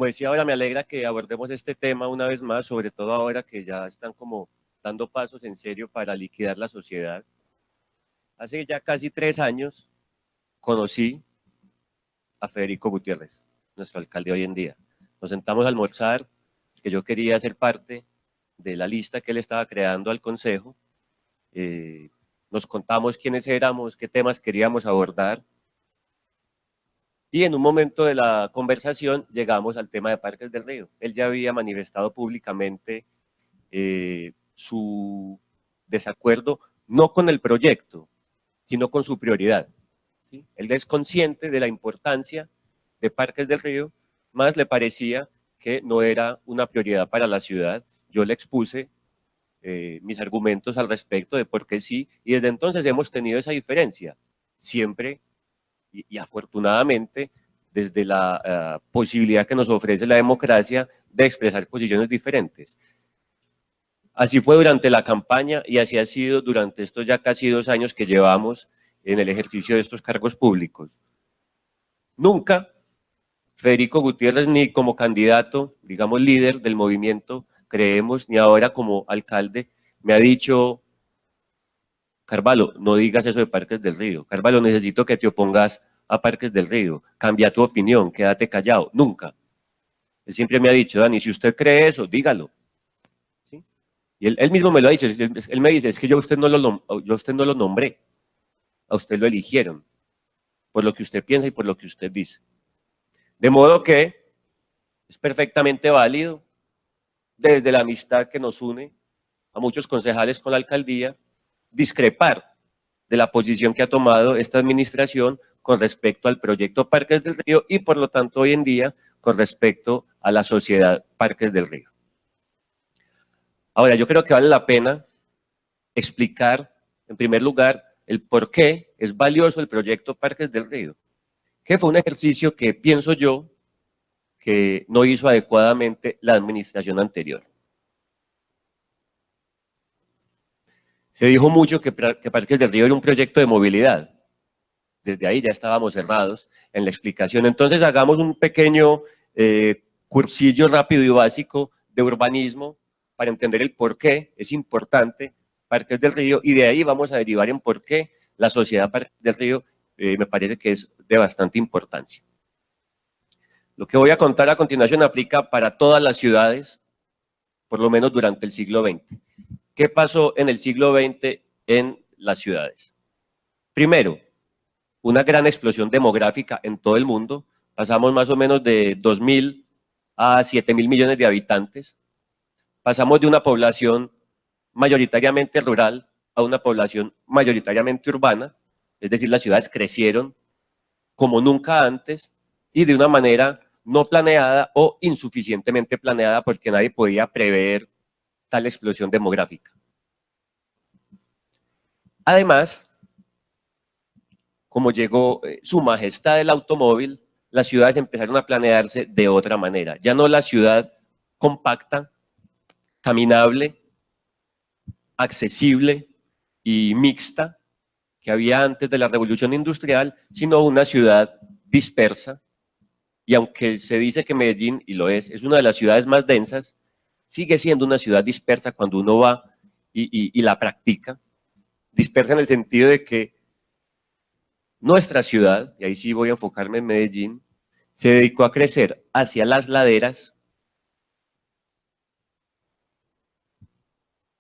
Como decía ahora, me alegra que abordemos este tema una vez más, sobre todo ahora que ya están como dando pasos en serio para liquidar la sociedad. Hace ya casi 3 años conocí a Federico Gutiérrez, nuestro alcalde hoy en día. Nos sentamos a almorzar, que yo quería ser parte de la lista que él estaba creando al consejo. Nos contamos quiénes éramos, qué temas queríamos abordar. Y en un momento de la conversación llegamos al tema de Parques del Río. Él ya había manifestado públicamente su desacuerdo, no con el proyecto, sino con su prioridad. ¿Sí? Él es consciente de la importancia de Parques del Río, más le parecía que no era una prioridad para la ciudad. Yo le expuse mis argumentos al respecto de por qué sí, y desde entonces hemos tenido esa diferencia, siempre y afortunadamente desde la posibilidad que nos ofrece la democracia de expresar posiciones diferentes. Así fue durante la campaña y así ha sido durante estos ya casi 2 años que llevamos en el ejercicio de estos cargos públicos. Nunca Federico Gutiérrez, ni como candidato, digamos líder del movimiento, creemos, ni ahora como alcalde, me ha dicho: Carvalho, no digas eso de Parques del Río. Carvalho, necesito que te opongas a Parques del Río. Cambia tu opinión, quédate callado. Nunca. Él siempre me ha dicho: Dani, si usted cree eso, dígalo. ¿Sí? Y él mismo me lo ha dicho. Él me dice: es que yo a usted no lo nombré. A usted lo eligieron. Por lo que usted piensa y por lo que usted dice. De modo que es perfectamente válido, desde la amistad que nos une a muchos concejales con la alcaldía, discrepar de la posición que ha tomado esta administración con respecto al proyecto Parques del Río y por lo tanto hoy en día con respecto a la sociedad Parques del Río. Ahora, yo creo que vale la pena explicar en primer lugar el por qué es valioso el proyecto Parques del Río, que fue un ejercicio que pienso yo que no hizo adecuadamente la administración anterior. Se dijo mucho que Parques del Río era un proyecto de movilidad. Desde ahí ya estábamos cerrados en la explicación. Entonces hagamos un pequeño cursillo rápido y básico de urbanismo para entender el por qué es importante Parques del Río, y de ahí vamos a derivar en por qué la sociedad Parques del Río me parece que es de bastante importancia. Lo que voy a contar a continuación aplica para todas las ciudades, por lo menos durante el siglo XX. ¿Qué pasó en el siglo XX en las ciudades? Primero, una gran explosión demográfica en todo el mundo. Pasamos más o menos de 2.000 a 7.000 millones de habitantes. Pasamos de una población mayoritariamente rural a una población mayoritariamente urbana, es decir, las ciudades crecieron como nunca antes y de una manera no planeada o insuficientemente planeada, porque nadie podía prever tal explosión demográfica. Además, como llegó su majestad el automóvil, las ciudades empezaron a planearse de otra manera. Ya no la ciudad compacta, caminable, accesible y mixta que había antes de la revolución industrial, sino una ciudad dispersa. Y aunque se dice que Medellín, y lo es una de las ciudades más densas, sigue siendo una ciudad dispersa cuando uno va y la practica. Dispersa en el sentido de que nuestra ciudad, y ahí sí voy a enfocarme en Medellín, se dedicó a crecer hacia las laderas,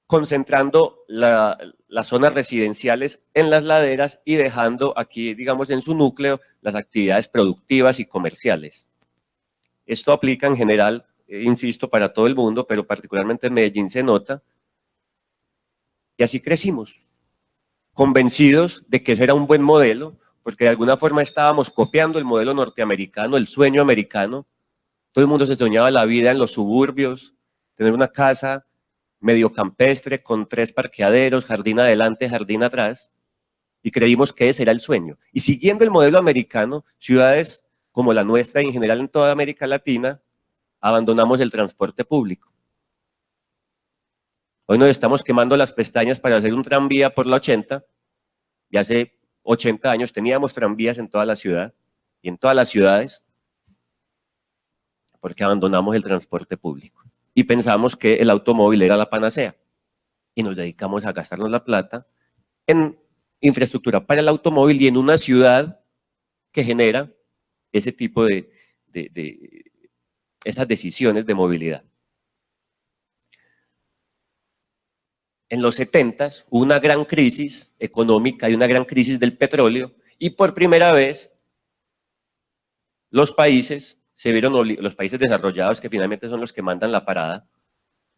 concentrando las zonas residenciales en las laderas y dejando aquí, digamos, en su núcleo, las actividades productivas y comerciales. Esto aplica en general, insisto, para todo el mundo, pero particularmente en Medellín se nota. Y así crecimos, convencidos de que ese era un buen modelo, porque de alguna forma estábamos copiando el modelo norteamericano, el sueño americano. Todo el mundo se soñaba la vida en los suburbios, tener una casa medio campestre con 3 parqueaderos, jardín adelante, jardín atrás, y creímos que ese era el sueño. Y siguiendo el modelo americano, ciudades como la nuestra y en general en toda América Latina, abandonamos el transporte público. Hoy nos estamos quemando las pestañas para hacer un tranvía por la 80, y hace 80 años teníamos tranvías en toda la ciudad y en todas las ciudades. porque abandonamos el transporte público y pensamos que el automóvil era la panacea y nos dedicamos a gastarnos la plata en infraestructura para el automóvil y en una ciudad que genera ese tipo de esas decisiones de movilidad. En los 70s hubo una gran crisis económica y una gran crisis del petróleo y por primera vez los países los países desarrollados, que finalmente son los que mandan la parada,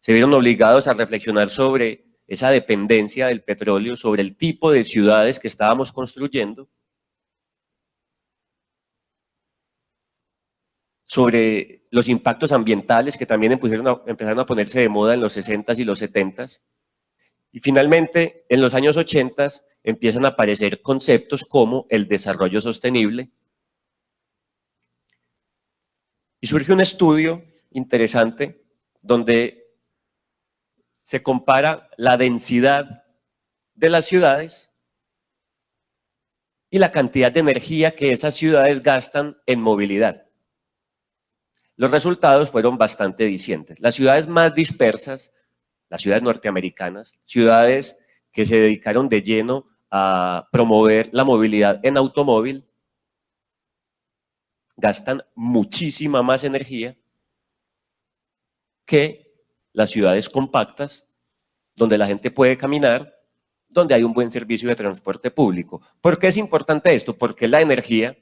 se vieron obligados a reflexionar sobre esa dependencia del petróleo, sobre el tipo de ciudades que estábamos construyendo, sobre los impactos ambientales que también empezaron a ponerse de moda en los 60s y los 70s. Y finalmente, en los años 80s, empiezan a aparecer conceptos como el desarrollo sostenible. Y surge un estudio interesante donde se compara la densidad de las ciudades y la cantidad de energía que esas ciudades gastan en movilidad. Los resultados fueron bastante dicientes. Las ciudades más dispersas, las ciudades norteamericanas, ciudades que se dedicaron de lleno a promover la movilidad en automóvil, gastan muchísima más energía que las ciudades compactas, donde la gente puede caminar, donde hay un buen servicio de transporte público. ¿Por qué es importante esto? Porque la energía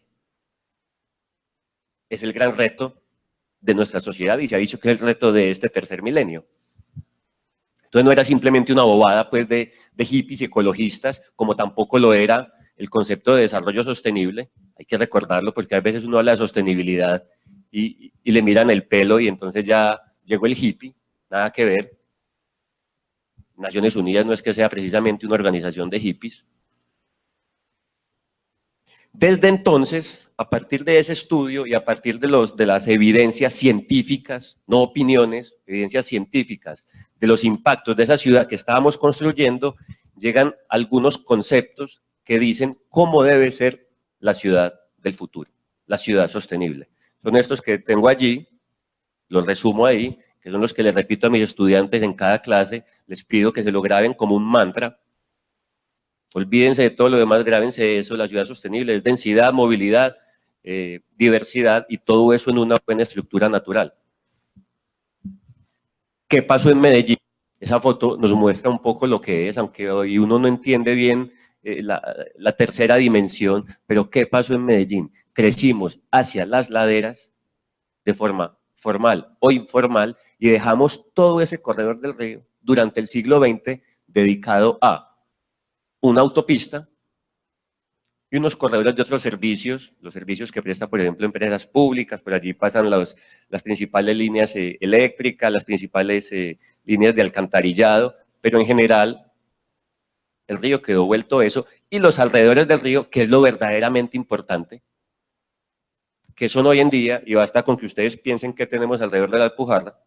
es el gran reto de nuestra sociedad y se ha dicho que es el reto de este tercer milenio. Entonces no era simplemente una bobada pues, de hippies y ecologistas, como tampoco lo era el concepto de desarrollo sostenible. Hay que recordarlo porque a veces uno habla de sostenibilidad y le miran el pelo y entonces ya llegó el hippie, nada que ver. Naciones Unidas no es que sea precisamente una organización de hippies. Desde entonces, a partir de ese estudio y a partir de las evidencias científicas, no opiniones, evidencias científicas, de los impactos de esa ciudad que estábamos construyendo, llegan algunos conceptos que dicen cómo debe ser la ciudad del futuro, la ciudad sostenible. Son estos que tengo allí, los resumo ahí, que son los que les repito a mis estudiantes en cada clase, les pido que se lo graben como un mantra. Olvídense de todo lo demás, grábense eso, la ciudad sostenible es densidad, movilidad, diversidad y todo eso en una buena estructura natural. ¿Qué pasó en Medellín? Esa foto nos muestra un poco lo que es, aunque hoy uno no entiende bien la tercera dimensión, pero ¿qué pasó en Medellín? Crecimos hacia las laderas de forma formal o informal y dejamos todo ese corredor del río durante el siglo XX dedicado a una autopista y unos corredores de otros servicios, los servicios que presta, por ejemplo, empresas públicas, por allí pasan las principales líneas eléctricas, las principales líneas de alcantarillado, pero en general el río quedó vuelto eso, y los alrededores del río, que es lo verdaderamente importante, que son hoy en día, y basta con que ustedes piensen que tenemos alrededor de la Alpujarra,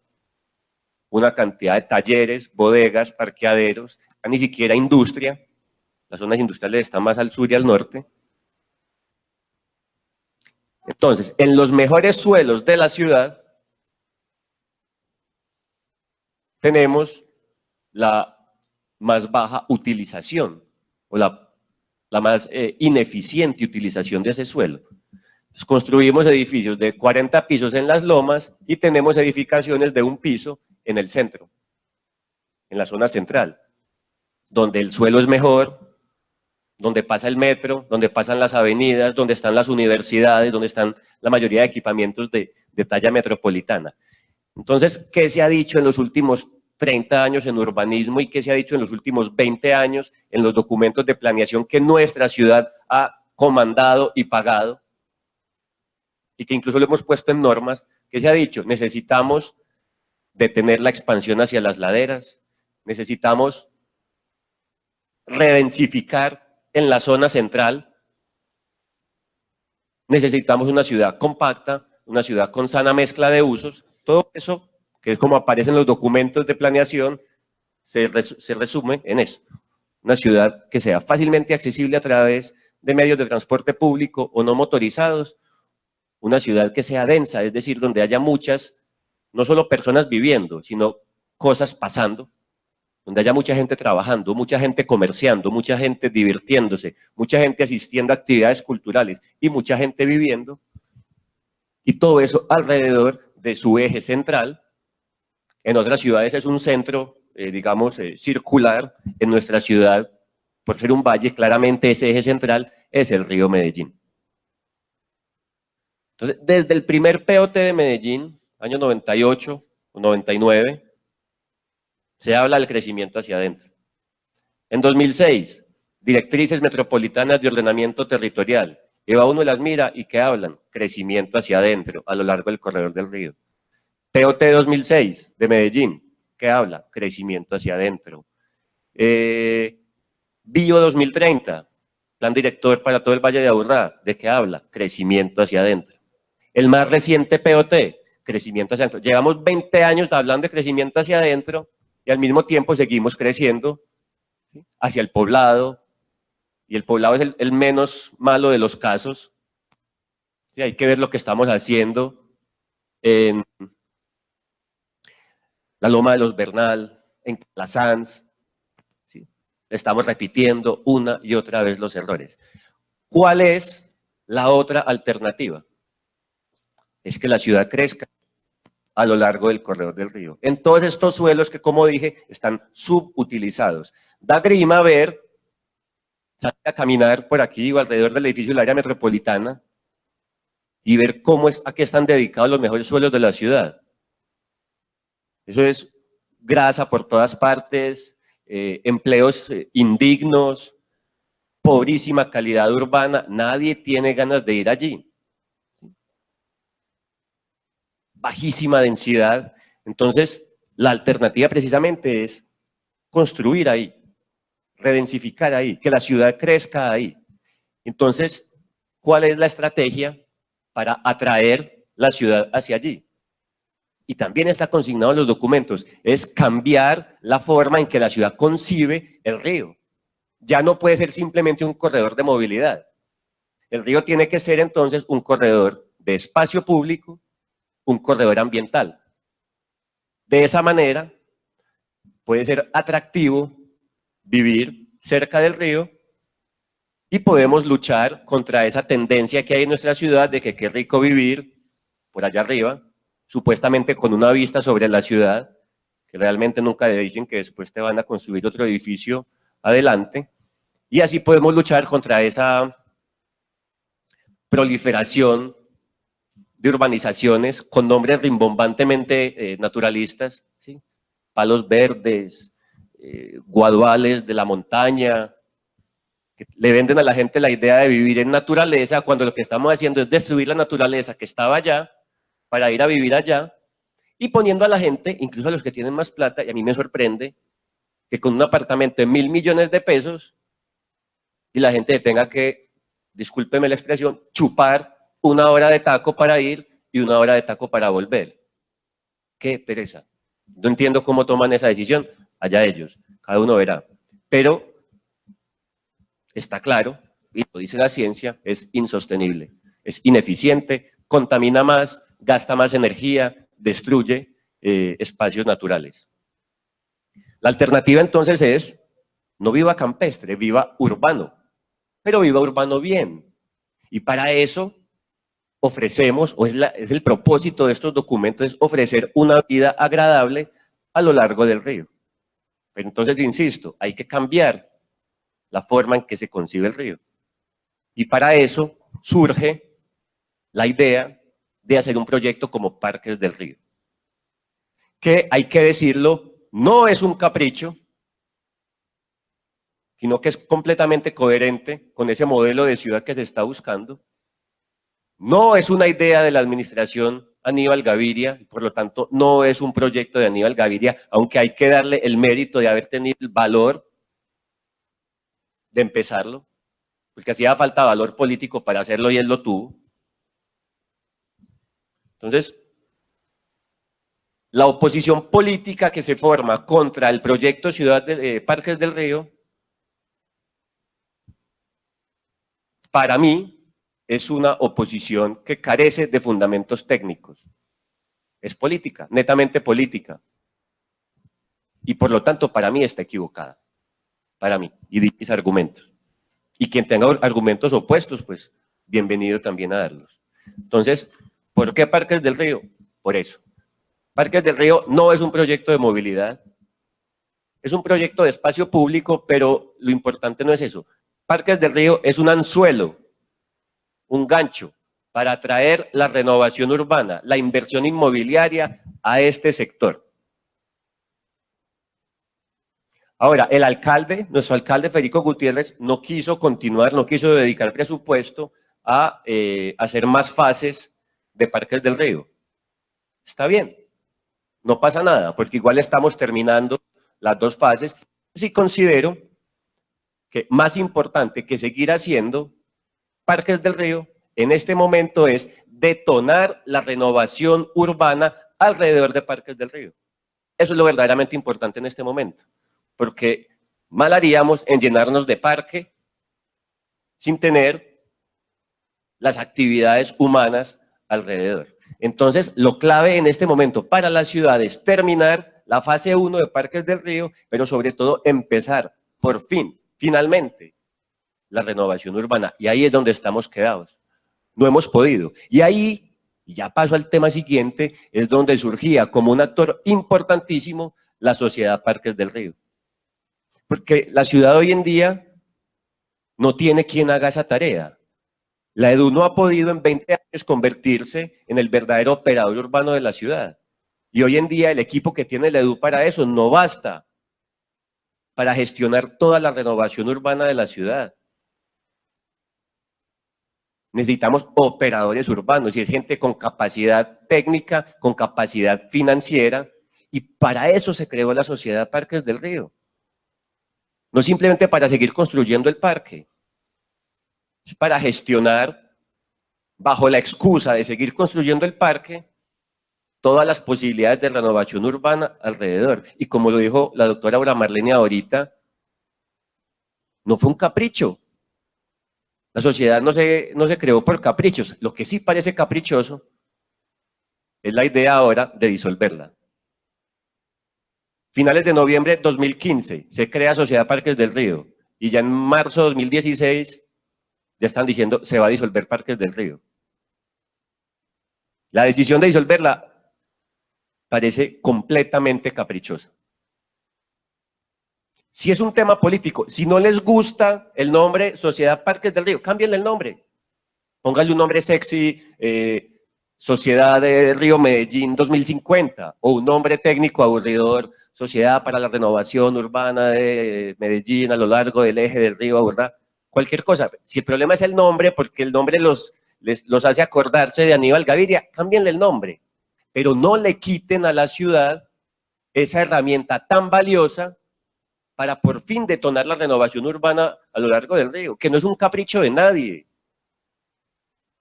una cantidad de talleres, bodegas, parqueaderos, ni siquiera industria. Las zonas industriales están más al sur y al norte. Entonces, en los mejores suelos de la ciudad, tenemos la más baja utilización, o la más ineficiente utilización de ese suelo. Entonces, construimos edificios de 40 pisos en las lomas y tenemos edificaciones de un piso en el centro, en la zona central, donde el suelo es mejor, donde pasa el metro, donde pasan las avenidas, donde están las universidades, donde están la mayoría de equipamientos de talla metropolitana. Entonces, ¿qué se ha dicho en los últimos 30 años en urbanismo y qué se ha dicho en los últimos 20 años en los documentos de planeación que nuestra ciudad ha comandado y pagado? Y que incluso lo hemos puesto en normas. ¿Qué se ha dicho? Necesitamos detener la expansión hacia las laderas, necesitamos redensificar en la zona central, necesitamos una ciudad compacta, una ciudad con sana mezcla de usos. Todo eso, que es como aparece en los documentos de planeación, se resume en eso. Una ciudad que sea fácilmente accesible a través de medios de transporte público o no motorizados, una ciudad que sea densa, es decir, donde haya muchas, no solo personas viviendo, sino cosas pasando, donde haya mucha gente trabajando, mucha gente comerciando, mucha gente divirtiéndose, mucha gente asistiendo a actividades culturales y mucha gente viviendo, y todo eso alrededor de su eje central. En otras ciudades es un centro, digamos, circular. En nuestra ciudad, por ser un valle, claramente ese eje central es el río Medellín. Entonces, desde el primer POT de Medellín, año 98 o 99, se habla del crecimiento hacia adentro. En 2006, directrices metropolitanas de ordenamiento territorial. Y va uno y las mira y ¿qué hablan? Crecimiento hacia adentro, a lo largo del corredor del río. POT 2006 de Medellín, ¿qué habla? Crecimiento hacia adentro. Bio 2030, plan director para todo el Valle de Aburrá, ¿de qué habla? Crecimiento hacia adentro. El más reciente POT, crecimiento hacia adentro. Llevamos 20 años hablando de crecimiento hacia adentro y al mismo tiempo seguimos creciendo, ¿sí?, hacia el poblado, y el poblado es el menos malo de los casos. Sí, hay que ver lo que estamos haciendo en la Loma de los Bernal, en la Sanz. ¿Sí? Estamos repitiendo una y otra vez los errores. ¿Cuál es la otra alternativa? Es que la ciudad crezca a lo largo del corredor del río, en todos estos suelos que, como dije, están subutilizados. Da grima ver, salir a caminar por aquí o alrededor del edificio del área metropolitana y ver cómo a qué están dedicados los mejores suelos de la ciudad. Eso es grasa por todas partes, empleos indignos, pobrísima calidad urbana, nadie tiene ganas de ir allí. Bajísima densidad. Entonces, la alternativa precisamente es construir ahí, redensificar ahí, que la ciudad crezca ahí. Entonces, ¿cuál es la estrategia para atraer la ciudad hacia allí? Y también está consignado en los documentos, es cambiar la forma en que la ciudad concibe el río. Ya no puede ser simplemente un corredor de movilidad. El río tiene que ser entonces un corredor de espacio público, un corredor ambiental. De esa manera, puede ser atractivo vivir cerca del río y podemos luchar contra esa tendencia que hay en nuestra ciudad de que qué rico vivir por allá arriba, supuestamente con una vista sobre la ciudad, que realmente nunca le dicen que después te van a construir otro edificio adelante, y así podemos luchar contra esa proliferación de urbanizaciones con nombres rimbombantemente naturalistas, ¿sí? Palos verdes, guaduales de la montaña, que le venden a la gente la idea de vivir en naturaleza, cuando lo que estamos haciendo es destruir la naturaleza que estaba allá, para ir a vivir allá, y poniendo a la gente, incluso a los que tienen más plata, y a mí me sorprende, que con un apartamento de 1.000 millones de pesos, y la gente tenga que, discúlpeme la expresión, chupar 1 hora de taco para ir y 1 hora de taco para volver. ¡Qué pereza! No entiendo cómo toman esa decisión, allá ellos, cada uno verá. Pero está claro, y lo dice la ciencia, es insostenible, es ineficiente, contamina más, gasta más energía, destruye espacios naturales. La alternativa entonces es, no viva campestre, viva urbano, pero viva urbano bien. Y para eso ofrecemos, o es el propósito de estos documentos, es ofrecer una vida agradable a lo largo del río. Pero entonces, insisto, hay que cambiar la forma en que se concibe el río. Y para eso surge la idea de hacer un proyecto como Parques del Río, que hay que decirlo, no es un capricho, sino que es completamente coherente con ese modelo de ciudad que se está buscando. No es una idea de la administración Aníbal Gaviria, y por lo tanto no es un proyecto de Aníbal Gaviria, aunque hay que darle el mérito de haber tenido el valor de empezarlo, porque hacía falta valor político para hacerlo y él lo tuvo. Entonces, la oposición política que se forma contra el proyecto Parques del Río, para mí, es una oposición que carece de fundamentos técnicos. Es política, netamente política. Y por lo tanto, para mí está equivocada. Para mí, y mis argumentos. Y quien tenga argumentos opuestos, pues bienvenido también a darlos. Entonces, ¿por qué Parques del Río? Por eso. Parques del Río no es un proyecto de movilidad, es un proyecto de espacio público, pero lo importante no es eso. Parques del Río es un anzuelo, un gancho, para atraer la renovación urbana, la inversión inmobiliaria a este sector. Ahora, el alcalde, nuestro alcalde Federico Gutiérrez, no quiso continuar, no quiso dedicar presupuesto a hacer más fases de Parques del Río. Está bien, no pasa nada, porque igual estamos terminando las dos fases. Sí considero que más importante que seguir haciendo Parques del Río en este momento es detonar la renovación urbana alrededor de Parques del Río. Eso es lo verdaderamente importante en este momento, porque mal haríamos en llenarnos de parque sin tener las actividades humanas alrededor. Entonces, lo clave en este momento para la ciudad es terminar la fase 1 de Parques del Río, pero sobre todo empezar, por fin, finalmente, la renovación urbana. Y ahí es donde estamos quedados. No hemos podido. Y ahí, y ya paso al tema siguiente, es donde surgía como un actor importantísimo la Sociedad Parques del Río. Porque la ciudad hoy en día no tiene quien haga esa tarea. La EDU no ha podido en 20 años convertirse en el verdadero operador urbano de la ciudad. Y hoy en día el equipo que tiene la EDU para eso no basta para gestionar toda la renovación urbana de la ciudad. Necesitamos operadores urbanos y es gente con capacidad técnica, con capacidad financiera, y para eso se creó la Sociedad Parques del Río. No simplemente para seguir construyendo el parque, es para gestionar, bajo la excusa de seguir construyendo el parque, todas las posibilidades de renovación urbana alrededor. Y como lo dijo la doctora Aura Marlene ahorita, no fue un capricho. La sociedad no se creó por caprichos. Lo que sí parece caprichoso es la idea ahora de disolverla. Finales de noviembre de 2015 se crea Sociedad Parques del Río y ya en marzo de 2016 ya están diciendo se va a disolver Parques del Río. La decisión de disolverla parece completamente caprichosa. Si es un tema político, si no les gusta el nombre Sociedad Parques del Río, cámbienle el nombre. Pónganle un nombre sexy, Sociedad de Río Medellín 2050, o un nombre técnico aburridor, Sociedad para la Renovación Urbana de Medellín a lo largo del eje del río, ¿verdad? Cualquier cosa. Si el problema es el nombre, porque el nombre los hace acordarse de Aníbal Gaviria, cámbienle el nombre. Pero no le quiten a la ciudad esa herramienta tan valiosa para por fin detonar la renovación urbana a lo largo del río, que no es un capricho de nadie.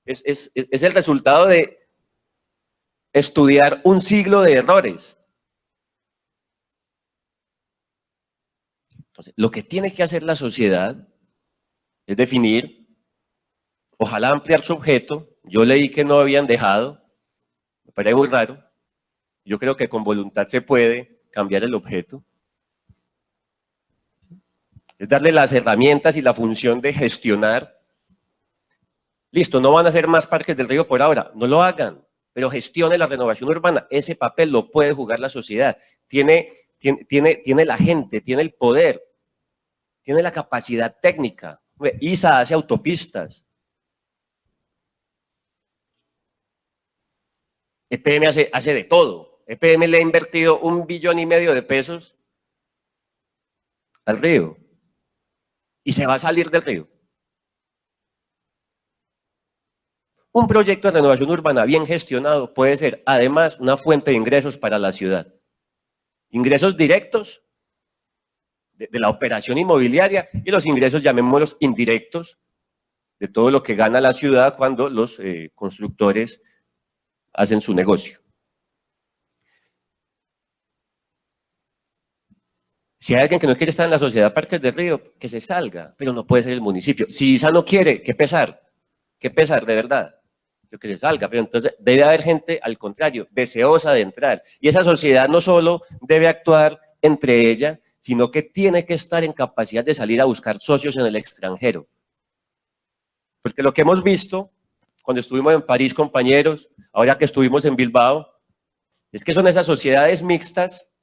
Es el resultado de estudiar un siglo de errores. Entonces, lo que tiene que hacer la sociedad es definir, ojalá ampliar su objeto. Yo leí que no habían dejado, me parece muy raro. Yo creo que con voluntad se puede cambiar el objeto. Es darle las herramientas y la función de gestionar. Listo, no van a hacer más Parques del Río por ahora, no lo hagan, pero gestione la renovación urbana. Ese papel lo puede jugar la sociedad. Tiene la gente, tiene el poder, tiene la capacidad técnica. ISA hace autopistas. EPM hace de todo. EPM le ha invertido 1,5 billones de pesos al río y se va a salir del río. Un proyecto de renovación urbana bien gestionado puede ser además una fuente de ingresos para la ciudad. Ingresos directos de la operación inmobiliaria y los ingresos, llamémoslos indirectos, de todo lo que gana la ciudad cuando los constructores hacen su negocio. Si hay alguien que no quiere estar en la Sociedad Parques del Río, que se salga, pero no puede ser el municipio. Si ISA no quiere, qué pesar, qué pesar, de verdad, yo que se salga, pero entonces debe haber gente, al contrario, deseosa de entrar. Y esa sociedad no solo debe actuar entre ella, sino que tiene que estar en capacidad de salir a buscar socios en el extranjero. Porque lo que hemos visto cuando estuvimos en París, compañeros, ahora que estuvimos en Bilbao, es que son esas sociedades mixtas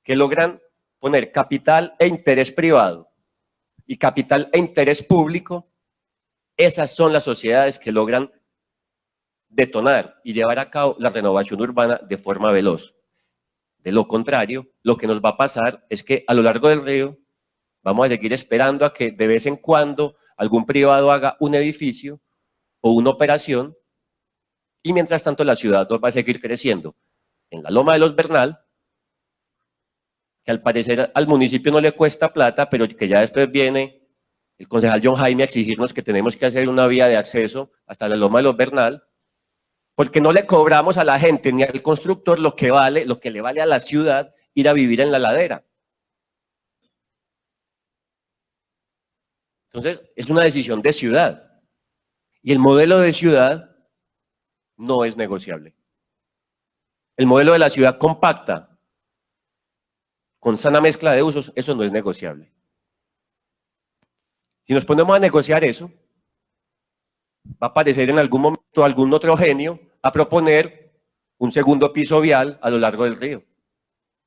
que logran poner capital e interés privado y capital e interés público. Esas son las sociedades que logran detonar y llevar a cabo la renovación urbana de forma veloz. De lo contrario, lo que nos va a pasar es que a lo largo del río vamos a seguir esperando a que de vez en cuando algún privado haga un edificio o una operación, y mientras tanto la ciudad va a seguir creciendo. En la Loma de los Bernal, que al parecer al municipio no le cuesta plata, pero que ya después viene el concejal John Jaime a exigirnos que tenemos que hacer una vía de acceso hasta la Loma de los Bernal, porque no le cobramos a la gente ni al constructor lo que le vale a la ciudad ir a vivir en la ladera. Entonces, es una decisión de ciudad. Y el modelo de ciudad no es negociable. El modelo de la ciudad compacta, con sana mezcla de usos, eso no es negociable. Si nos ponemos a negociar eso, va a aparecer en algún momento algún otro genio a proponer un segundo piso vial a lo largo del río.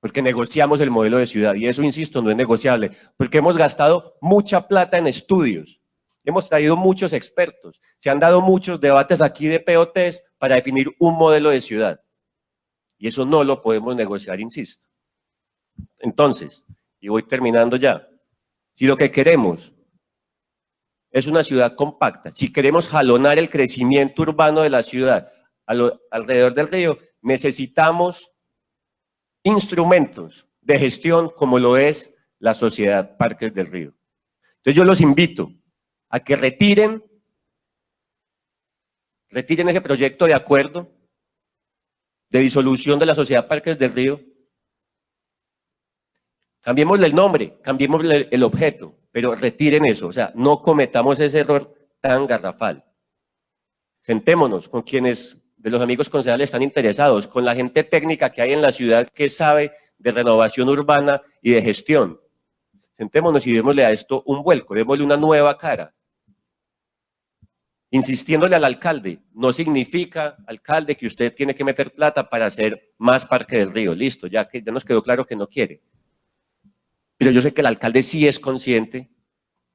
Porque negociamos el modelo de ciudad, y eso, insisto, no es negociable, porque hemos gastado mucha plata en estudios, hemos traído muchos expertos, se han dado muchos debates aquí de POTs para definir un modelo de ciudad, y eso no lo podemos negociar, insisto. Entonces, y voy terminando ya, si lo que queremos es una ciudad compacta, si queremos jalonar el crecimiento urbano de la ciudad alrededor del río, necesitamos instrumentos de gestión como lo es la Sociedad Parques del Río. Entonces yo los invito a que retiren ese proyecto de acuerdo de disolución de la Sociedad Parques del Río. Cambiémosle el nombre, cambiémosle el objeto, pero retiren eso, o sea, no cometamos ese error tan garrafal. Sentémonos con quienes de los amigos concejales están interesados, con la gente técnica que hay en la ciudad que sabe de renovación urbana y de gestión. Sentémonos y démosle a esto un vuelco, démosle una nueva cara. Insistiéndole al alcalde, no significa, alcalde, que usted tiene que meter plata para hacer más Parque del Río, listo, ya nos quedó claro que no quiere. Pero yo sé que el alcalde sí es consciente,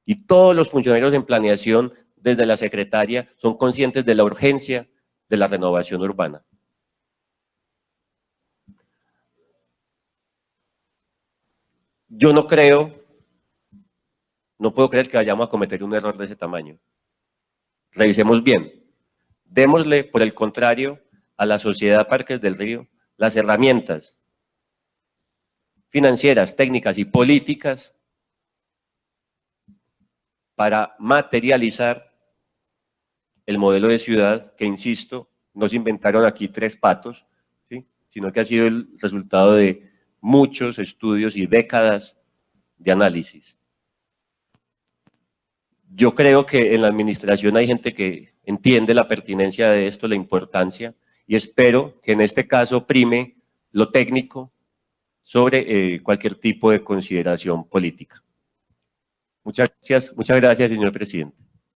y todos los funcionarios en planeación, desde la secretaria, son conscientes de la urgencia de la renovación urbana. Yo no puedo creer que vayamos a cometer un error de ese tamaño. Revisemos bien. Démosle, por el contrario, a la Sociedad Parques del Río las herramientas financieras, técnicas y políticas para materializar el modelo de ciudad que, insisto, no se inventaron aquí tres patos, ¿sí?, sino que ha sido el resultado de muchos estudios y décadas de análisis. Yo creo que en la administración hay gente que entiende la pertinencia de esto, la importancia, y espero que en este caso prime lo técnico sobre cualquier tipo de consideración política. Muchas gracias, señor presidente.